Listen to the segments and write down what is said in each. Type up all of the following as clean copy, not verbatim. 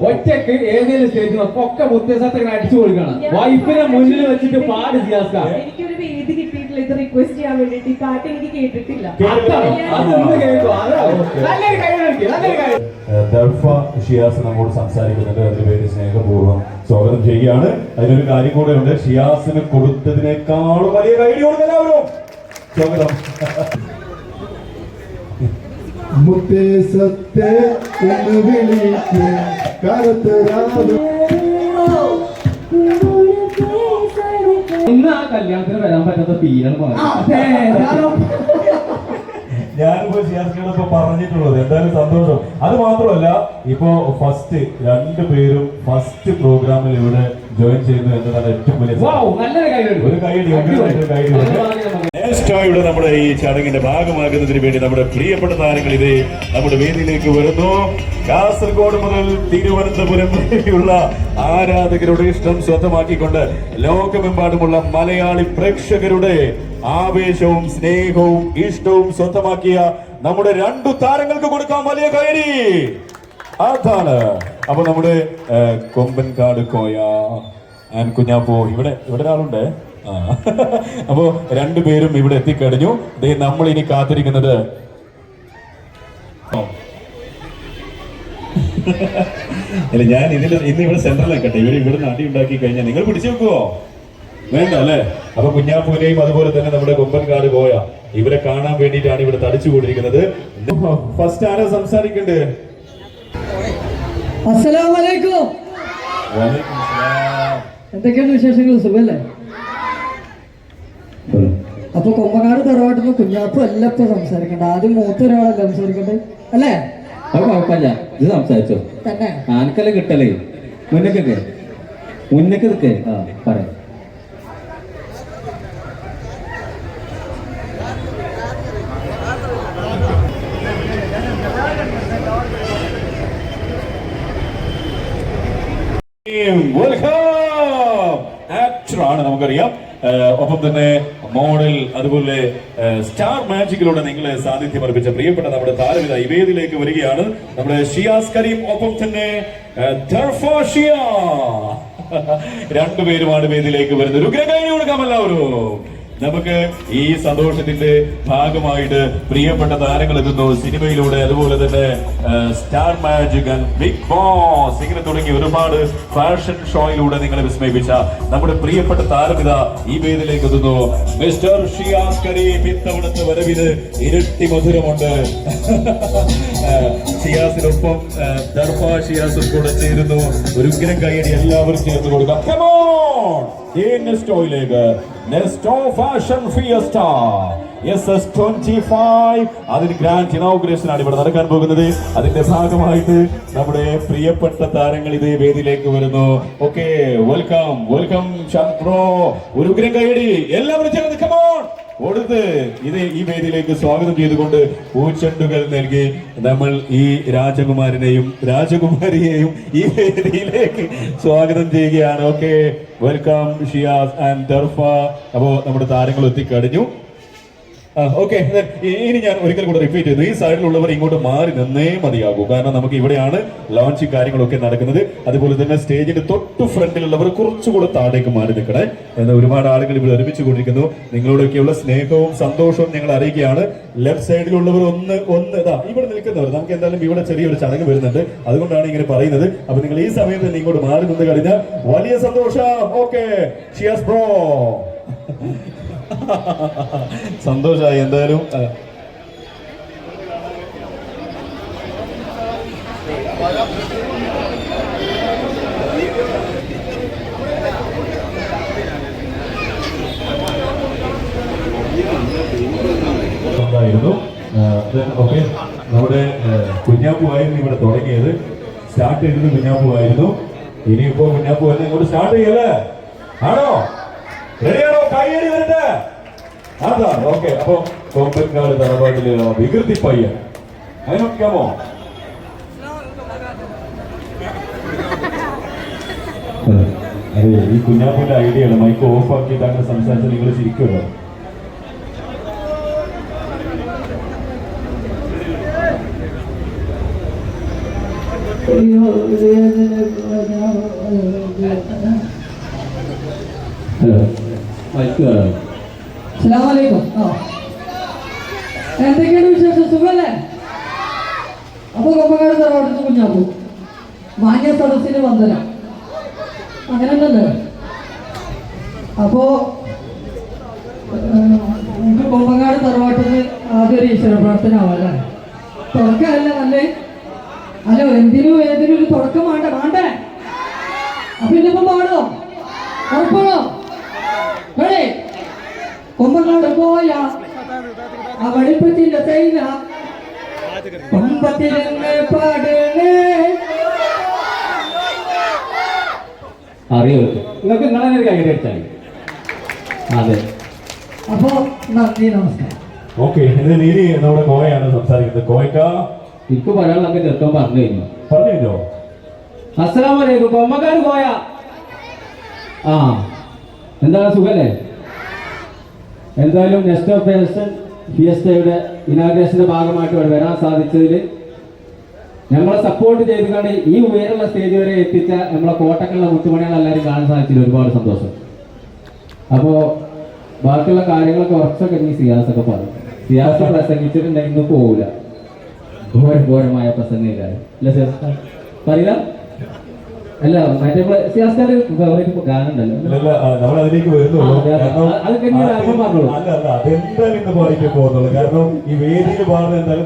ഒറ്റക്ക് ഏതെങ്കിലും സ്റ്റേജിൽ ഒക്കെ മുത്തശ്ശത്തെ അടിച്ചു കൊടുക്കണം. വൈഫിനെ മുന്നിൽ വെച്ചിട്ട് പാട് സിയാസ്ക. എനിക്കൊരു വേദി കിട്ടിയിട്ടില്ല ഇത് റിക്വസ്റ്റ് ചെയ്യാൻ വേണ്ടിട്ട്. ഈ പാട്ട് എനിക്ക് കേട്ടിട്ടില്ല. ഷിയാസ് നമ്മോട് സംസാരിക്കുന്നുണ്ട്. അതിനുവേണ്ടി സ്നേഹപൂർവ്വം സ്വാഗതം ചെയ്യുകയാണ്. അതിനൊരു കാര്യം കൂടെ ഉണ്ട്. ഷിയാസിന് കൊടുത്തതിനേക്കാളും വലിയ കൈഡി കൊടുക്കുന്നവരും സ്വാഗതം. മുത്തേ എന്ന് വിളിക്ക് ഇന്ന് ആ കല്യാണത്തിന് വരാൻ പറ്റാത്ത പീരാണ് ഞാനിപ്പോ ഷിയാസിനോടൊപ്പം പറഞ്ഞിട്ടുള്ളത്. എന്തായാലും സന്തോഷം. അത് മാത്രമല്ല ഇപ്പോ ഫസ്റ്റ് രണ്ടുപേരും ഫസ്റ്റ് പ്രോഗ്രാമിൽ ഇവിടെ ജോയിൻ ചെയ്യുന്നു എന്നതാണ് ഏറ്റവും വലിയ ഒരു ഇവിടെ നമ്മുടെ ഈ ചടങ്ങിന്റെ ഭാഗമാകുന്നതിന് വേണ്ടി നമ്മുടെ പ്രിയപ്പെട്ട താരങ്ങൾ ഇത് നമ്മുടെ വേദിയിലേക്ക് വരുന്നു. കാസർഗോഡ് മുതൽ തിരുവനന്തപുരം വരെയുള്ള ആരാധകരുടെ ഇഷ്ടം സ്വന്തമാക്കിക്കൊണ്ട് ലോകമെമ്പാടുമുള്ള മലയാളി പ്രേക്ഷകരുടെ ആവേശവും സ്നേഹവും ഇഷ്ടവും സ്വന്തമാക്കിയ നമ്മുടെ രണ്ടു താരങ്ങൾക്ക് കൊടുക്കാൻ വലിയ കൈഡി അതാണ്. അപ്പൊ നമ്മുടെ കൊമ്പൻകാട് കോയ ആൻഡ് കുഞ്ഞാപ്പോ ഇവിടെ ഒരാളുണ്ട്. അപ്പോ രണ്ടുപേരും ഇവിടെ എത്തിക്കഴിഞ്ഞു. നമ്മൾ ഇനി കാത്തിരിക്കുന്നത് അല്ല, ഞാൻ ഇന്ന് ഇവിടെ സെന്ററിലാക്കട്ടെ. ഇവിടുന്ന് അടി ഉണ്ടാക്കി കഴിഞ്ഞാൽ നിങ്ങൾ പിടിച്ചു വെക്കുവോ? വേണ്ട അല്ലേ? അപ്പൊ കുഞ്ഞാപ്പൂനെയും അതുപോലെ തന്നെ നമ്മുടെ കൊമ്പൻകാട് കോയ ഇവരെ കാണാൻ വേണ്ടിയിട്ടാണ് ഇവിടെ തടിച്ചുകൂടിയിരിക്കുന്നത്. ഫസ്റ്റ് ആരാ സംസാരിക്കണ്ടേ? അസ്സലാമലൈക്കും. എന്തൊക്കെയാണ് വിശേഷങ്ങൾ? സുഖല്ലേ? അപ്പൊ കൊമ്പനാട് തറവാട്ടിന്ന് കുഞ്ഞാപ്പ് അല്ല ഇപ്പൊ സംസാരിക്കണ്ട. ആദ്യം മൂത്ത ഒരാളല്ല സംസാരിക്കണ്ടേ അല്ലേ? അത് കുഴപ്പമില്ല. ഇത് സംസാരിച്ചോ തന്നെ. ആനക്കെല്ലാം കിട്ടലേ മുന്നൊക്കെ നിൽക്കേ. പറയാം. ആക്ടറാണ് നമുക്കറിയാം. ഒപ്പം തന്നെ മോഡൽ, അതുപോലെ സ്റ്റാർ മാജിക്കിലൂടെ നിങ്ങളെ സാന്നിധ്യം അർപ്പിച്ച പ്രിയപ്പെട്ട നമ്മുടെ താരവിത ഈ വേദിയിലേക്ക് വരികയാണ്. നമ്മുടെ ഷിയാസ് കരീം, ഒപ്പം തന്നെ ഷിയ. രണ്ടുപേരുമാണ് വേദിയിലേക്ക് വരുന്നത്. ഒരു കൈ കൊടുക്കാം എല്ലാവരും. നമുക്ക് ഈ സന്തോഷത്തിന്റെ ഭാഗമായിട്ട് പ്രിയപ്പെട്ട താരങ്ങൾ എത്തുന്നു സിനിമയിലൂടെ. അതുപോലെ തന്നെ star magic and Bigg Boss ഇങ്ങനെ തുടങ്ങി ഒരുപാട് ഫാഷൻ ഷോയിലൂടെ നിങ്ങളെ വിസ്മയിപ്പിച്ച നമ്മുടെ പ്രിയപ്പെട്ട താരമിത ഈ വേദിയിലേക്ക് എത്തുന്നു. മിസ്റ്റർ ഷിയാസ് കരീം. ഇത്തവണത്തെ വരവിന് ഇരട്ടി മധുരമുണ്ട്. ഷിയാസിനൊപ്പം ഷിയാസും കൂടെ ചേരുന്നു. ഒരു ഉഗ്രം കൈയടി എല്ലാവരും ചേർന്ന് കൊടുക്കാം. നെസ്റ്റോയിലേക്ക് നെസ്റ്റോ ഫാഷൻ ഫിയസ്റ്റ SS25 അതിന് ഗ്രാൻഡ് ഇനോഗ്രേഷൻ ആണ് ഇവിടെ നടക്കാൻ പോകുന്നത്. അതിന്റെ ഭാഗമായിട്ട് നമ്മുടെ പ്രിയപ്പെട്ട താരങ്ങൾ ഇതേ വേദിയിലേക്ക് വരുന്നു. Okay, welcome welcome Chandro. ഒരു ഉഗ്രം കൈയടി എല്ലാവരും ചേർന്ന് കമോൺ കൊടുത്ത് ഈ വേദിയിലേക്ക് സ്വാഗതം ചെയ്തുകൊണ്ട് പൂച്ചെണ്ടുകൾ നൽകി നമ്മൾ ഈ രാജകുമാരനെയും രാജകുമാരിയെയും ഈ വേദിയിലേക്ക് സ്വാഗതം ചെയ്യുകയാണ്. Okay, welcome Shiyas and Darfa. അപ്പോ നമ്മുടെ താരങ്ങൾ എത്തിക്കഴിഞ്ഞു. ഓക്കെ, ഇനി ഞാൻ ഒരിക്കൽ കൂടെ റിപ്പീറ്റ് ചെയ്യുന്നു. ഈ സൈഡിലുള്ളവർ ഇങ്ങോട്ട് മാറി നിന്നേ മതിയാകൂ. കാരണം നമുക്ക് ഇവിടെയാണ് ലോഞ്ച് കാര്യങ്ങളൊക്കെ നടക്കുന്നത്. അതുപോലെ തന്നെ സ്റ്റേജിന്റെ തൊട്ടു ഫ്രണ്ടിലുള്ളവർ കുറച്ചുകൂടെ താഴേക്ക് മാറി നിൽക്കണേ. എന്നാൽ ഒരുപാട് ആളുകൾ ഇവിടെ ഒരുമിച്ച് കൊണ്ടിരിക്കുന്നു. നിങ്ങളോടൊക്കെയുള്ള സ്നേഹവും സന്തോഷവും ഞങ്ങൾ അറിയിക്കുകയാണ്. ലെഫ്റ്റ് സൈഡിലുള്ളവർ ഒന്ന് ഇവിടെ നിൽക്കുന്നവർ, നമുക്ക് എന്തായാലും ഇവിടെ ചെറിയൊരു ചടങ്ങ് വരുന്നുണ്ട്, അതുകൊണ്ടാണ് ഇങ്ങനെ പറയുന്നത്. അപ്പൊ നിങ്ങൾ ഈ സമയത്ത് തന്നെ ഇങ്ങോട്ട് മാറി നിന്ന് കഴിഞ്ഞാൽ വലിയ സന്തോഷം. Okay, Shiyas bro. സന്തോഷായി എന്തായാലും. ഓക്കെ, നമ്മുടെ കുഞ്ഞാപ്പുവായിരുന്നു ഇവിടെ തുടങ്ങിയത്. സ്റ്റാർട്ട് ചെയ്തത് കുഞ്ഞാപ്പുവായിരുന്നു. ഇനിയിപ്പോ കുഞ്ഞാപ്പു തന്നെ ഇങ്ങോട്ട് സ്റ്റാർട്ട് ചെയ്യല്ലേ? ആണോ? റെഡിയാണോ? കൈയടി വരട്ടെ. അതാണ്. ഓക്കെ, അപ്പൊ കൊമ്പൻകാട് തറവാട്ടിലെ വികൃതി പയ്യൻ അതിനൊക്കെയാമോ? അതെ, ഈ കുഞ്ഞാപ്പിന്റെ ഐഡിയ ആണ്. മൈക്ക് ഓഫ് ആക്കിയിട്ട് അങ്ങനെ സംസാരിച്ചാൽ നിങ്ങൾ ചിരിക്കുമല്ലോ. ഹലോ മൈക്ക് വേണം. അസ്സലാമലൈക്കും. എന്തൊക്കെയാണ് വിശേഷം? സുഖല്ലേ? അപ്പൊ കൊമ്പങ്ങാട് തറവാട്ടിൽ കുഞ്ഞാപ്പു മാന്യ സദസ്സിന് വന്ദനം. അങ്ങനെയല്ലേ? അപ്പോ നമുക്ക് കൊമ്പങ്ങാട് തറവാട്ടിൽ ആദ്യം ഒരു ഈശ്വര പ്രാർത്ഥന ആവാല്ലേ? തുടക്കമല്ല നല്ലേ? അല്ലോ എന്തിനും ഏതിനും ഒരു തുടക്കം വേണ്ടേ? അപ്പൊ ഇന്നിപ്പം പാടോ? ഉറപ്പാണോ? വേണേ കൊമ്പങ്ങാട് പോയ അവളിപ്പത്തിന്റെ തൈന കൊമ്പത്തിരങ്ങ് പാടണേ. അറിയോ നിങ്ങൾക്ക് നിങ്ങളെ ഒരു കൈ അടിച്ചാൽ അതെ. അപ്പോ നന്ദി, നമസ്കാരം. ഓക്കെ, ഇത് നീതി നമ്മുടെ കോയയാണ് സംസാരിക്കുന്നത്. കോയക്ക എനിക്ക് പറയാനുള്ളതൊക്കെ ചെറുപ്പം പറഞ്ഞു കഴിഞ്ഞു. പറഞ്ഞോ? അസ്സലാമലൈക്കും. കൊമ്പക്കാട് പോയ എന്താണ് സുഖല്ലേ? എന്തായാലും നെക്സ്റ്റ് ഓഫ് ഫാഷൻ ഫിയസ്റ്റയുടെ ഇനാഗ്രേഷന്റെ ഭാഗമായിട്ട് ഇവിടെ വരാൻ സാധിച്ചതിൽ നമ്മളെ സപ്പോർട്ട് ചെയ്തുകൊണ്ട് ഈ ഉയരമുള്ള സ്റ്റേജ് വരെ എത്തിച്ച നമ്മളെ കോട്ടക്കുള്ള മുത്തുമണികൾ എല്ലാവരും കാണാൻ സാധിച്ചതിൽ ഒരുപാട് സന്തോഷം. അപ്പോൾ ബാക്കിയുള്ള കാര്യങ്ങളൊക്കെ കുറച്ചൊക്കെ ഈ സിയാസൊക്കെ പറഞ്ഞു. സിയാസ് പ്രസംഗിച്ചിട്ടുണ്ടെങ്കിൽ ഇന്ന് പോവില്ല, ഘോരമായ പ്രസംഗിക്കാരും അല്ല സിയാസ് പറയില്ല. അല്ല മറ്റേ സിയാസ്കാര് ഫേവറേറ്റ് ഗാനം ഉണ്ടല്ലോ, നമ്മൾ അതിലേക്ക് വരുന്നുള്ളൂ. അതൊക്കെ ആൽബം പറഞ്ഞോളൂ. അതെന്തായാലും ഇന്ന് പാടിക്കാൻ പോകുന്നുള്ളൂ. കാരണം ഈ വേദിയിൽ പാടുന്ന എന്തായാലും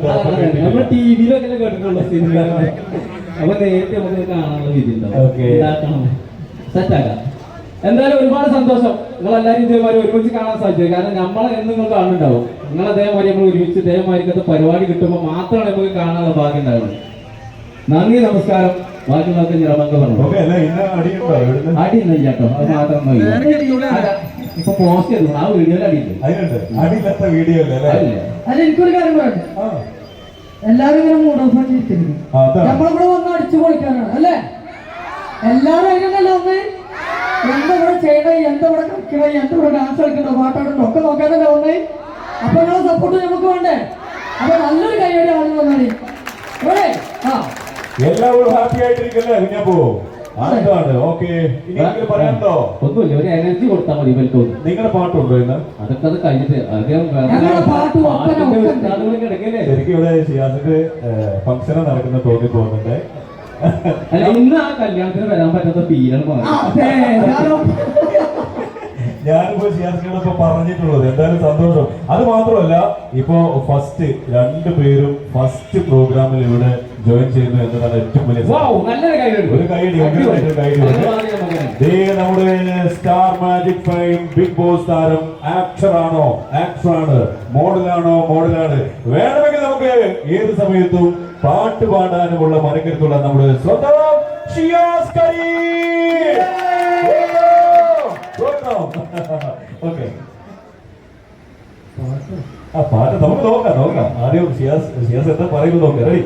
നമ്മൾ ടി വിയിലൊക്കെ കേട്ടിട്ടുള്ള സിനിമ. അപ്പൊ നേരത്തെ നമുക്ക് കാണാനുള്ള വിധി ഉണ്ടാവും, സെറ്റാക്കാം. എന്തായാലും ഒരുപാട് സന്തോഷം നിങ്ങളെല്ലാവരും ഇതേമാതിരി ഒരുമിച്ച് കാണാൻ സാധിച്ചത്. കാരണം നമ്മളെ എന്ന് നിങ്ങൾ കാണുന്നുണ്ടാവും. നിങ്ങൾ അതേമാതിരി നമ്മൾ ഒരുമിച്ച് ഇതേമാതിരിക്കത്തെ പരിപാടി കിട്ടുമ്പോൾ മാത്രമാണ് നമുക്ക് കാണാനുള്ള ഭാഗ്യം ഉണ്ടാവുന്നത്. നന്ദി, നമസ്കാരം. ബാക്കിയുള്ളതൊക്കെ നിറമൊക്കെ പറഞ്ഞു. അടിയൊന്നും കേട്ടോ, അത് മാത്രം ഇപ്പൊ പോസ്റ്റ് ചെയ്തു ആ വീഡിയോയിൽ അടിയില്ല. വീഡിയോ അല്ല, എനിക്കൊരു കാര്യം പറയട്ടെ. എല്ലാരും ഇങ്ങനെ മൂടോഫാക്കി ഇരിക്കുന്നു. നമ്മളിവിടെ വന്ന് അടിച്ചു പൊളിക്കാനാണ് അല്ലേ? എല്ലാരും അതിനല്ല വന്ന് എന്താ ഇവിടെ ചെയ്യണേ, എന്താ ഇവിടെ കളിക്കണേ, എന്താ ഇവിടെ ഡാൻസ് കളിക്കണ്ടോ, പാട്ടാടുണ്ടോ ഒക്കെ നോക്കാനല്ലേ വന്നേ. അപ്പൊ നിങ്ങളെ സപ്പോർട്ട് നമുക്ക് വേണ്ടേ? അപ്പൊ നല്ലൊരു കൈയടി ആദ്യം വന്നാണ്. എല്ലാവരും ഹാപ്പി ആയിട്ടിരിക്കല്ലേ കുഞ്ഞാപ്പോ? അതാണ് ഓക്കെ. പറയാനുണ്ടോ? ഒന്നുമില്ല, ഒരു എനർജി കൊടുത്താൽ മതി. നിങ്ങളുടെ പാട്ടുണ്ടോ ഇന്ന്? അതൊക്കെ അത് കഴിഞ്ഞിട്ട് ശരിക്കും ഇവിടെ ഷിയാസിന്റെ ഫംഗ്ഷൻ നടക്കുന്ന തോന്നി പോകുന്നുണ്ട്. അല്ല, ഇന്ന് ആ കല്യാണത്തിന് വരാൻ പറ്റാത്ത ഫീലാണ് ഞാനിപ്പോ ഷിയാസിനോടൊക്കെ പറഞ്ഞിട്ടുള്ളത്. എന്തായാലും സന്തോഷം. അത് മാത്രമല്ല, ഇപ്പോ ഫസ്റ്റ് രണ്ടുപേരും ഫസ്റ്റ് പ്രോഗ്രാമിൽ ഇവിടെ ജോയിൻ ചെയ്യുന്നു എന്നതാണ് ഏറ്റവും വലിയ ഒരു കൈയടി. നമ്മുടെ സ്റ്റാർ മാജിക് ഫൈം ബിഗ് ബോസ് താരം ആക്ടറാണോ? ആക്ടറാണ്. മോഡലാണോ? മോഡലാണ്. വേണമെങ്കിൽ നമുക്ക് ഏത് സമയത്തും പാട്ട് പാടാനുമുള്ള മനക്കരുത്തുള്ള നമ്മുടെ സ്വന്തം ഷിയാസ് കരീം. ഓക്കെ, ആ പാട്ട് നമുക്ക് നോക്കാം. ആദ്യം ഷിയാസ് എന്താ പറയുന്നത് നോക്കാം. റെഡി?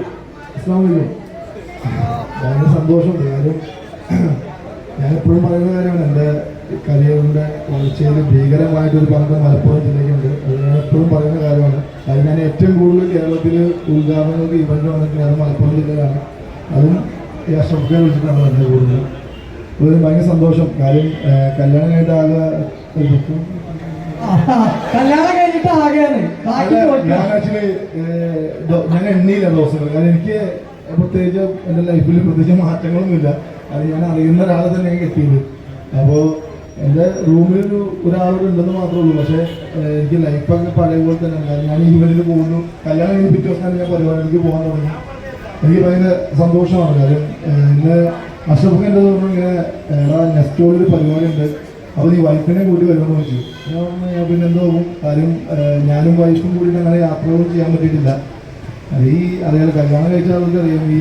ഭയങ്കര സന്തോഷമുണ്ട്. കാര്യം ഞാൻ എപ്പോഴും പറയുന്ന കാര്യമാണ്, എൻ്റെ കരിയറിൻ്റെ വളർച്ചയിൽ ഭീകരമായിട്ടൊരു പങ്ക് മലപ്പുറം ജില്ലയ്ക്കുണ്ട്. അത് ഞാൻ എപ്പോഴും പറയുന്ന കാര്യമാണ്. അത് ഞാൻ ഏറ്റവും കൂടുതൽ കേരളത്തിൽ ഉദ്ഘാടനങ്ങൾക്ക് ഇവന്റ് വന്നിട്ടുള്ളത് മലപ്പുറം ജില്ലയിലാണ്. അതും ഈ അഷ്റഫ്ഖാൻ വിളിച്ചിട്ടാണ് എൻ്റെ കൂടുതൽ. ഒരു ഭയങ്കര സന്തോഷം. കാര്യം കല്യാണം കഴിഞ്ഞിട്ട് ആകെ ഞാൻ ആക്ച്വലി ഞാൻ എണ്ണിയില്ല ദിവസങ്ങൾ. കാരണം എനിക്ക് പ്രത്യേകിച്ച് എൻ്റെ ലൈഫിൽ പ്രത്യേകിച്ച് മാറ്റങ്ങളൊന്നുമില്ല. അത് ഞാൻ അറിയുന്ന ഒരാളെ തന്നെ എത്തിയത്. അപ്പോൾ എൻ്റെ റൂമിലൊരു ഒരാളുണ്ടെന്ന് മാത്രമേ ഉള്ളൂ. പക്ഷേ എനിക്ക് ലൈഫൊക്കെ പഴയ പോലെ തന്നെ. കാരണം ഞാൻ ഈവനിൽ പോകുന്നു. കല്യാണം കഴിഞ്ഞ് പിറ്റേ ദിവസം ഞാൻ പരിപാടിക്ക് പോകാൻ തുടങ്ങി. എനിക്ക് ഭയങ്കര സന്തോഷമാണ്. കാര്യം ഇന്ന് അഷ്റഫ് എൻ്റെ തോന്നുന്നു ഇങ്ങനെ നെക്സ്റ്റോളൊരു പരിപാടി ഉണ്ട്, അപ്പോൾ നീ വൈഫിനെ കൂട്ടി വരുമെന്ന് വെച്ചു. ഞാൻ പിന്നെ എന്തോ പോകും. കാര്യം ഞാനും വൈഫും കൂടിയിട്ട് അങ്ങനെ യാത്രകളും ചെയ്യാൻ പറ്റിയിട്ടില്ല. അത് ഈ അറിയാലോ, കല്യാണം കഴിച്ച ആൾക്ക് അറിയാം. ഈ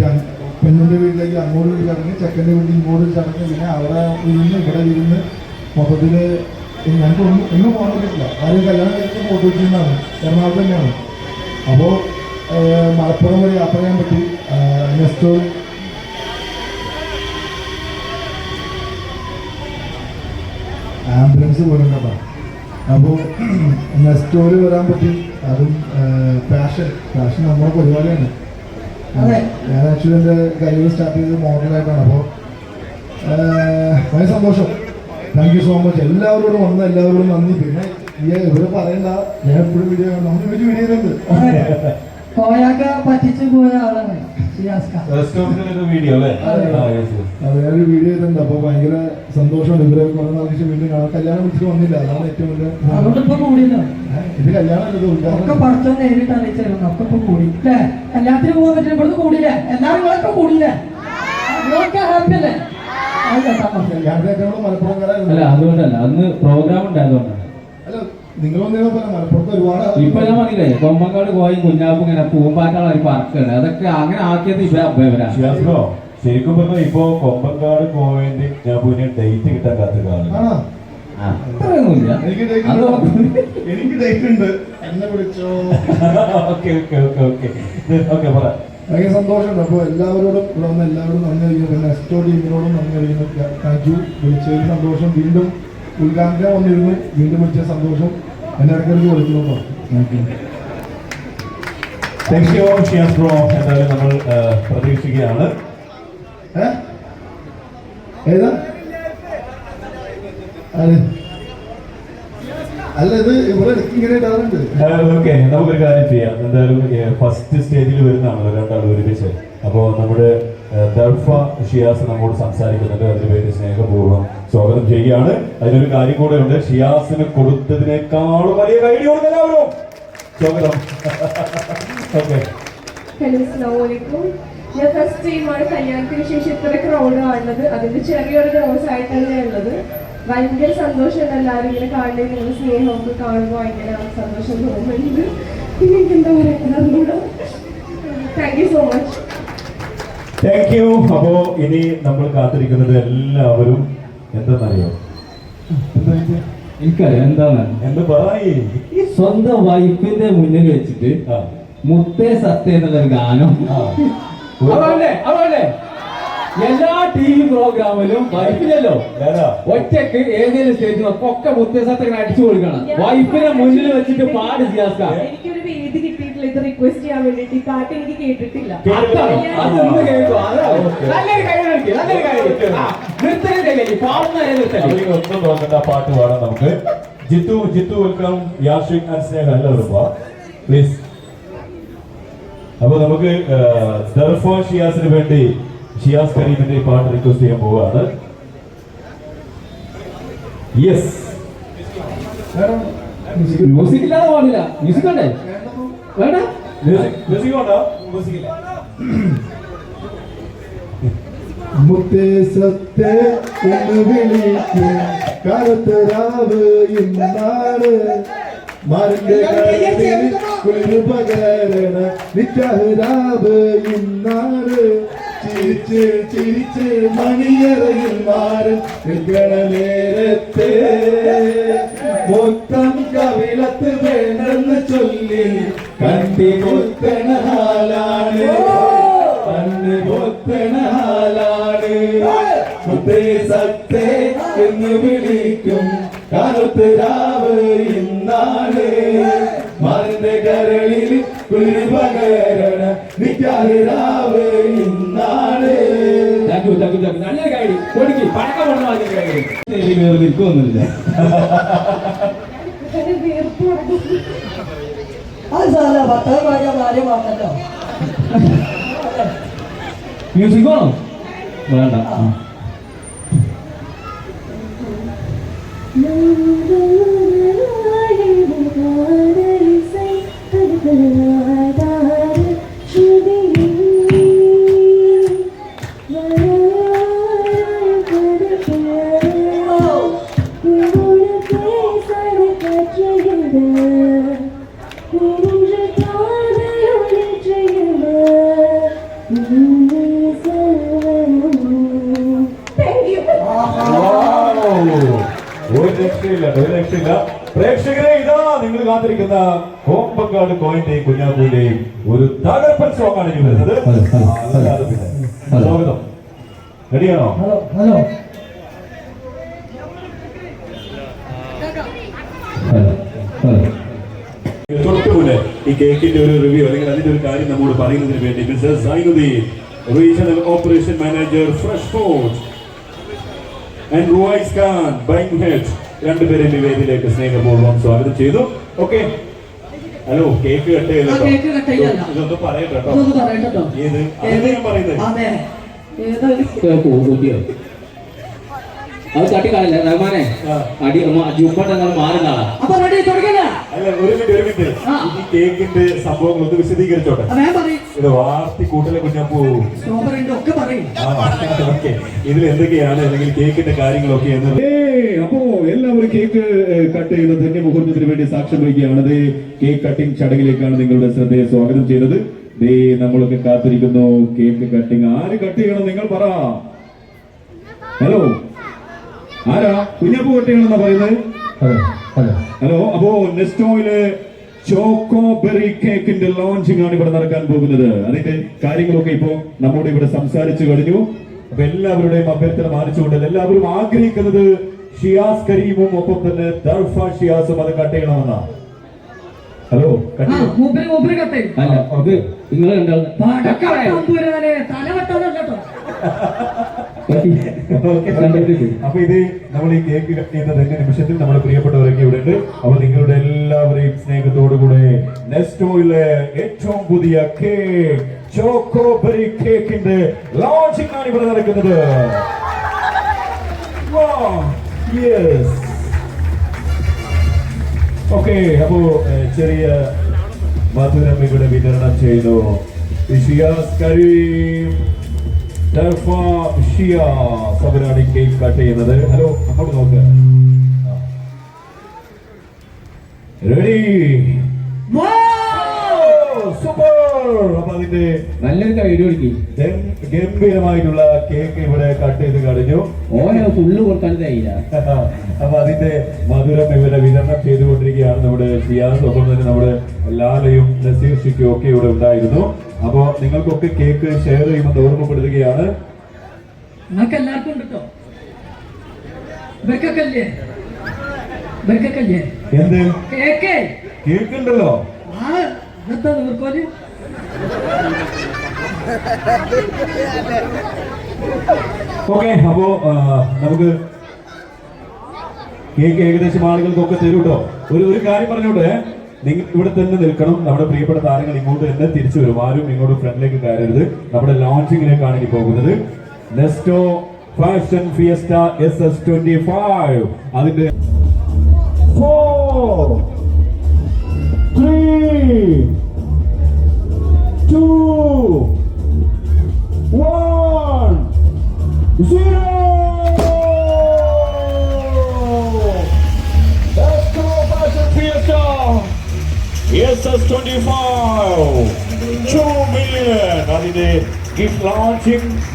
പെണ്ണിൻ്റെ വീട്ടിലേക്ക് അങ്ങോട്ട് ഒരു ചടങ്ങ്, ചെക്കൻ്റെ വീട്ടിൽ ഇങ്ങോട്ട് ഒരു ചടങ്ങ്, പിന്നെ അവിടെ ഇരുന്ന് ഇവിടെ ഇരുന്ന് മൊത്തത്തിൽ ഞങ്ങൾക്ക് ഒന്നും പോകാൻ പറ്റില്ല. കാര്യം കല്യാണം കഴിച്ച ഫോട്ടോ വെച്ചിരുന്നാണ്, എറണാകുളത്ത് തന്നെയാണ്. അപ്പോൾ മലപ്പുറം വരെ യാത്ര ചെയ്യാൻ പറ്റി. നെക്സ്റ്റോൾ ആംബുലൻസ് പോലും കേട്ടോ. അപ്പോൾ നെക്സ്റ്റോറിൽ വരാൻ പറ്റി. അതും പാഷൻ നമ്മുടെ പരിപാടിയാണ്. അതെ. ഞാൻ ആക്ച്വലി എൻ്റെ കരിയർ സ്റ്റാർട്ട് ചെയ്തത് മോഡലായിട്ടാണ്. അപ്പോൾ വളരെ സന്തോഷം. Thank you so much. എല്ലാവരോടും വന്ന എല്ലാവരോടും നന്ദി. പിന്നെ ഇവിടെ പറയണ്ട, ഞാൻ എപ്പോഴും വീഡിയോ നമ്മൾ വീഡിയോ ചെയ്യുന്നുണ്ട്. കോയാക്ക പറ്റിച്ചു പോയ ആളാണ് ഷിയാസ്ക. വീഡിയോ അല്ലേ? അത് ഞാനൊരു വീഡിയോ ചെയ്തിട്ടുണ്ട്. അപ്പോൾ ഭയങ്കര സന്തോഷമുണ്ട്. ഇവരെ കുറെ നാൾക്ക് വീണ്ടും കാണാം. കല്യാണം വിളിച്ചിട്ട് വന്നില്ല, അതാണ് ഏറ്റവും വലിയ. അതുകൊണ്ട് ഇപ്പൊ കൂടിയല്ലോ. ഇത് കല്യാണം ഒക്കെ പഠിച്ചോ നേരിട്ട് അറിയിച്ചായിരുന്നു. ഒക്കെ ഇപ്പൊ കൂടി അല്ലേ? കല്യാണത്തിന് പോകാൻ പറ്റില്ല, ഇവിടുന്ന് കൂടിയില്ലേ? എല്ലാവരും നിങ്ങളൊക്കെ കൂടിയില്ലേ? നിങ്ങളൊക്കെ ഹാപ്പി അല്ലേ? കല്യാണത്തിന് മലപ്പുറം അല്ല അതുകൊണ്ടല്ല, അന്ന് പ്രോഗ്രാം ഉണ്ടായതുകൊണ്ടാണ്. അല്ല നിങ്ങളൊന്നും മലപ്പുറത്ത് ഒരുപാട് ഇപ്പൊ ഞാൻ പറഞ്ഞില്ലേ, കൊമ്പങ്കാട് കോയും കുഞ്ഞാപ്പും ഇങ്ങനെ പൂമ്പാറ്റാളെ ഒരു പാർക്കാണ്. അതൊക്കെ അങ്ങനെ ആക്കിയത് ഇവരാ. ശരിക്കും പറഞ്ഞാൽ ഇപ്പൊ കൊമ്പങ്കാട് കോയിന്റെ ഞാൻ പോയി ഡേറ്റ് കിട്ടാൻ കാത്തുകയാണ്. അത്രയൊന്നുമില്ല. എനിക്ക് ഡേറ്റ് ഉണ്ട്, എന്നെ വിളിച്ചോ. ഭയങ്കര സന്തോഷമുണ്ട്. അപ്പോൾ എല്ലാവരോടും ഇവിടെ വന്ന എല്ലാവരോടും നന്ദി അറിയിക്കുന്നു. പിന്നെ എസ്റ്റോ ടീമിനോടും നന്ദി അറിയിക്കുന്നു. Thank you. വിളിച്ചതിന് സന്തോഷം. വീണ്ടും ഉദ്ഘാടനം വന്നിരുന്നു, വീണ്ടും വിളിച്ച സന്തോഷം. എന്നെ ഇടയ്ക്കിടയ്ക്ക് വിളിക്കുന്നു. Thank you Shiyas bro. എന്തായാലും നമ്മൾ പ്രതീക്ഷിക്കുകയാണ്. ഏതാ അല്ല ഇത് ഇവിടെ ഇങ്ങനെ ഇടാറുണ്ട്. ഓക്കെ, നമുക്കൊരു കാര്യം ചെയ്യാം. എന്തായാലും ഫസ്റ്റ് സ്റ്റേജിൽ വരുന്നതാണല്ലോ രണ്ടാളും ഒരുമിച്ച്. അപ്പോൾ നമ്മുടെ ദർഫ ഷിയാസ് നമ്മോട് സംസാരിക്കുന്നുണ്ട്. അതിനുവേണ്ടി സ്നേഹപൂർവ്വം സ്വാഗതം ചെയ്യുകയാണ്. അതിനൊരു കാര്യം കൂടെ ഉണ്ട്, ഷിയാസിന് കൊടുത്തതിനേക്കാളും വലിയ കൈഡി കൊടുക്കുക എല്ലാവരും. സ്വാഗതം. ഓക്കെ. ഹലോ, അസ്സലാമു അലൈക്കും. ഞാൻ ഫസ്റ്റ് ടൈമാണ് കല്യാണത്തിന് ശേഷം ഇത്ര ക്രൗഡ് കാണുന്നത്. അതിന്റെ ചെറിയൊരു ക്രോസ് ആയിട്ടാണ് ഞാൻ ഉള്ളത്. ഭയങ്കര സന്തോഷമുണ്ട് എല്ലാവരും ഇങ്ങനെ കാണുന്നത്. നിങ്ങൾ സ്നേഹമൊക്കെ കാണുമ്പോൾ ഭയങ്കര സന്തോഷം തോന്നുന്നുണ്ട്. പിന്നെ എനിക്ക് എന്താ പറയുക, thank you so much. Thank you. അപ്പോ ഇനി നമ്മൾ കാത്തിരിക്കുന്നത് എല്ലാവരും എന്തെന്നറിയോ? എനിക്കറിയാം എന്താണ്. എന്ത് പറയ്? സ്വന്തം വൈഫിന്റെ മുന്നിൽ വെച്ചിട്ട് മുത്തേ സത്യ എന്നുള്ളൊരു ഗാനം. അതല്ലേ എല്ലാ ടി വി പ്രോഗ്രാമിലും വൈഫിലല്ലോ ഒറ്റക്ക് ഏതെങ്കിലും സ്റ്റേജിൽ ഒക്കെ മുത്തേ സത്യം അടിച്ചു കൊടുക്കണം. വൈഫിനെ മുന്നിൽ വെച്ചിട്ട് പാട് ഷിയാസ്ക. എനിക്കൊരു വേദി കിട്ടിയിട്ടില്ല ഇത് റിക്വസ്റ്റ് ചെയ്യാൻ വേണ്ടിട്ട്. ഈ പാട്ട് എനിക്ക് കേട്ടിട്ടില്ല. ഒന്നും നോക്കണ്ട, പാട്ട് പാടാം നമുക്ക്. ജിത്തു വെൽക്കം. യാഷിക് ആൻഡ് സ്നേഹ എല്ലാവരും പ്ലീസ്. അപ്പൊ നമുക്ക് ദർഫ ഷിയാസിന് വേണ്ടി ഷിയാസ് കരീമിന്റെ ഈ പാട്ട് റിക്വസ്റ്റ് ചെയ്യാൻ പോവുകയാണ്. യെസ്. മ്യൂസിക് ഇല്ലാതെ പാടില്ല. മ്യൂസിക് ഉണ്ടേ വേണ്ട. മ്യൂസിക് വേണ്ട. മ്യൂസിക്കില്ല. മുത്തേ സത്തേ എന്ന് വിളിക്കും കറുത്തരാവ് ഇന്നാണ് മരന്റെ കരത്തിൽ കുളിര് പകരണ നിറ്റഹരാവ് ഇന്നാണ് ചിരിച്ച് ചിരിച്ച് മണിയറയിൽ മാറും നിൽക്കണ നേരത്തെ മൊത്തം കവിളത്ത് വേണ്ടെന്ന് ചൊല്ലി കണ്ടി കൊത്തണ ഹാലാണ് കണ്ണ് കൊത്തണ ഹാലാണ് മുത്തേ സത്തേ എന്ന് വിളിക്കും കറുത്ത് രാവ് ഇന്നാണ് മരന്റെ കരളിൽ കുളിര് പകരണ നിക്കാഹ് രാവ് ഇന്നാണ്. നല്ല കാര്യം കൊടുക്കി പടക്കം നിൽക്കൊന്നുമില്ല. അത് സാറല്ല, ഭർത്താവ് പറയാൻ ഭാര്യ പറഞ്ഞല്ലോ. മ്യൂസിക് വേണോ? വേണ്ട. ഒരു രക്ഷയില്ല. പ്രേക്ഷകരെ, ഇതാ നിങ്ങൾ കാത്തിരിക്കുന്ന കോമ്പങ്കാട് കോയിന്റെയും കുഞ്ഞാപ്പൂന്റെയും ഒരു തകർപ്പൻ സോങ് ആണ് ഇനി വരുന്നത്. സ്വാഗതം. റെഡിയാണോ? ഹലോ ഹലോ തൊട്ടുപോലെ ഈ കേക്കിന്റെ ഒരു റിവ്യൂ അല്ലെങ്കിൽ അതിന്റെ ഒരു കാര്യം നമ്മോട് പറയുന്നതിന് വേണ്ടി mister Zainuddin, regional operation manager fresh food, and Ruwais Khan, buying head, രണ്ടുപേരെയും ഈ വേദിയിലേക്ക് സ്നേഹപൂർവ്വം സ്വാഗതം ചെയ്തു. ഓക്കെ, ഹലോ, കേക്ക് കട്ട് ചെയ്തോ? കേക്ക് കട്ട് ചെയ്യല്ല. ഇതൊന്ന് പറയട്ടോ. ഇതൊന്ന് പറയട്ടോ. ഏത് അതല്ലേ ഞാൻ പറയുന്നത്? അതെ, ഏതോ കൂട്ടിയോ അത് തട്ടിക്കാണില്ല റഹ്മാനെ. അടി ജുമ്പട്ട് നിങ്ങൾ മാറുന്നാളാ. അപ്പൊ റെഡി തുടങ്ങില്ല. അല്ല, ഒരു മിനിറ്റ് ഈ കേക്കിന്റെ സംഭവങ്ങൾ ഒന്ന് വിശദീകരിച്ചോട്ടെ. ഇത് വാർത്തി കൂട്ടലെ കുഞ്ഞപ്പൂ. ഒക്കെ പറയും. ഓക്കെ, ഇതിൽ എന്തൊക്കെയാണ് അല്ലെങ്കിൽ കേക്കിന്റെ കാര്യങ്ങളൊക്കെ എന്ന്. അപ്പോ എല്ലാവരും കേക്ക് കട്ട് ചെയ്യുന്ന ധന്യ മുഹൂർത്തത്തിന് വേണ്ടി സാക്ഷ്യം വഹിക്കുകയാണ്. കേക്ക് കട്ടിംഗ് ചടങ്ങിലേക്കാണ് നിങ്ങളുടെ ശ്രദ്ധയെ സ്വാഗതം ചെയ്യുന്നത്. നമ്മളൊക്കെ കാത്തിരിക്കുന്നു കേക്ക് കട്ടിംഗ്. ആര് കട്ട് ചെയ്യണം നിങ്ങൾ പറ. ഹലോ, ആരാ കുഞ്ഞപ്പൂ കട്ട് ചെയ്യണമെന്നാ പറയുന്നത്? ഹലോ, അപ്പോ നെസ്റ്റോയില് ചോക്കോ ബെറി കേക്കിന്റെ ലോഞ്ചിങ് ആണ് ഇവിടെ നടക്കാൻ പോകുന്നത്. അതിന്റെ കാര്യങ്ങളൊക്കെ ഇപ്പോ നമ്മോട് ഇവിടെ സംസാരിച്ചു കഴിഞ്ഞു. അപ്പൊ എല്ലാവരുടെയും അഭ്യർത്ഥന മാനിച്ചുകൊണ്ട് എല്ലാവരും ആഗ്രഹിക്കുന്നത് ഷിയാസ് കരീമും ഒപ്പം തന്നെ ദർഫ ഷിയാസും അത് കട്ട് ചെയ്യണമെന്നാ. ഹലോ, നിങ്ങൾ കണ്ടാൽ അപ്പൊ ഇത് നമ്മൾ ഈ കേക്ക് കട്ട് ചെയ്യുന്ന തന്നെ നിമിഷത്തിൽ നമ്മുടെ പ്രിയപ്പെട്ടവരൊക്കെ ഇവിടെ ഉണ്ട്. അപ്പൊ നിങ്ങളുടെ എല്ലാവരെയും സ്നേഹത്തോടുകൂടെ നെസ്റ്റോയിലെ ഏറ്റവും പുതിയ കേക്ക് ചോക്കോ ബെറി കേക്കിന്റെ ലോഞ്ചിങ് ആണ് ഇവിടെ നടക്കുന്നത്. ഓക്കെ, അപ്പോ ചെറിയ മധുരം ഇവിടെ വിതരണം ചെയ്യുന്നു. ഷിയാസ് കരീം, ദർഫ ഷിയാസ് അവരാണ് കേക്ക് കട്ട് ചെയ്യുന്നത്. ഹലോ, അങ്ങോട്ട് നോക്ക്. Ready, super. അപ്പൊ അതിന്റെ നല്ലൊരു കൈ ഗംഭീരമായിട്ടുള്ള കേക്ക് ഇവിടെ കട്ട് ചെയ്ത് കഴിഞ്ഞു. ഓരോ ഫുള്ള് കൊടുക്കാനില്ല. അപ്പൊ അതിന്റെ മധുരം ഇവരെ വിതരണം ചെയ്തുകൊണ്ടിരിക്കുകയാണ് നമ്മുടെ ഷിയാസ്. ഒപ്പം തന്നെ നമ്മുടെ ലാലയും നസീർ ഷിക്കും ഒക്കെ ഇവിടെ ഉണ്ടായിരുന്നു. അപ്പൊ നിങ്ങൾക്കൊക്കെ കേക്ക് ഷെയർ ചെയ്യുമെന്ന് ഓർമ്മപ്പെടുത്തുകയാണ്. നിങ്ങൾക്ക് എല്ലാവർക്കും ഉണ്ട് കേട്ടോ. എന്ത് കേക്ക് കേക്ക് ഉണ്ടല്ലോ. നീർക്കോല് ഓക്കെ, അപ്പോ നമുക്ക് കേക്ക് ഏകദേശം ആളുകൾക്കൊക്കെ തരും കേട്ടോ. ഒരു കാര്യം പറഞ്ഞോട്ടെ, നിങ്ങൾ ഇവിടെ തന്നെ നിൽക്കണം. നമ്മുടെ പ്രിയപ്പെട്ട താരങ്ങൾ ഇങ്ങോട്ട് തന്നെ തിരിച്ചു വരും. ആരും ഇങ്ങോട്ട് ഫ്രണ്ടിലേക്ക് കയറരുത്. നമ്മുടെ ലോഞ്ചിങ്ങിലേക്കാണ് ഇനി പോകുന്നത്. Nesto fashion fiesta SS25. അതിന്റെ 4 3 2 1 0. Nesto Fashion Fiesta SS25 2 million. അതിന്റെ ഗിഫ്റ്റ്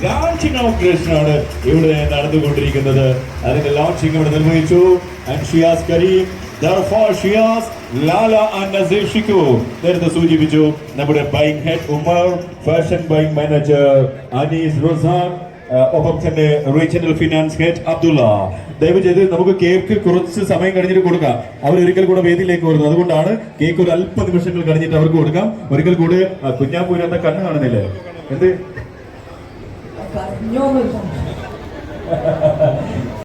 ലോഞ്ചിങ് ഓപ്പറേഷൻ ആണ് ഇവിടെ നടന്നുകൊണ്ടിരിക്കുന്നത്. അതിന്റെ ലോഞ്ചിങ് ഇവിടെ നിർവഹിച്ചു. ആൻഡ് ഷിയാസ് കരീം, ദർഫ ഷിയാസ്, ലാല ആൻഡ് നസീർ ഷിക്കു നേരത്തെ സൂചിപ്പിച്ചു. നമ്മുടെ buying head Umar, fashion buying manager Anees Rosan, ഒപ്പം തന്നെ റീജിയണൽ ഫിനാൻസ് ഹെഡ് അബ്ദുള്ള. ദയവ് ചെയ്ത് നമുക്ക് കേക്ക് കുറച്ച് സമയം കഴിഞ്ഞിട്ട് കൊടുക്കാം. അവർ ഒരിക്കൽ കൂടെ വേദിയിലേക്ക് വരുന്നു. അതുകൊണ്ടാണ് കേക്ക് ഒരു അല്പ നിമിഷങ്ങൾ കഴിഞ്ഞിട്ട് അവർക്ക് കൊടുക്കാം. ഒരിക്കൽ കൂടെ കുഞ്ഞാപ്പൂരത്തെ കണ്ണ് കാണുന്നില്ലേ? എന്ത്